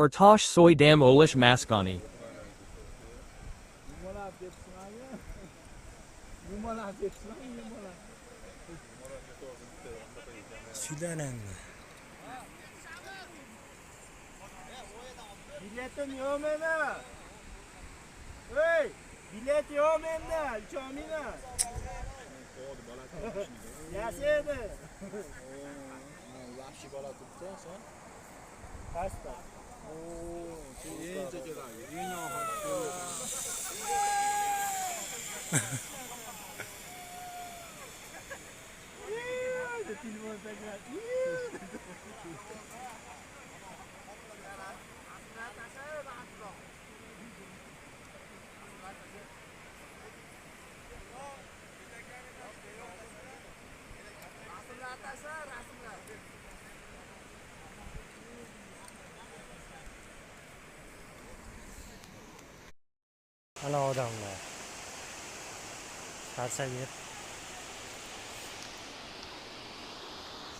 Ortosh soy dam olish maskani. Sudanen. Biletin yok mu ne? Hey, bilet yok mu ne? Çamina. Yasıydı. Yaxshi bola turibdi sen. Pasta. Eng chekelagi, eng Hello, down there. That's it.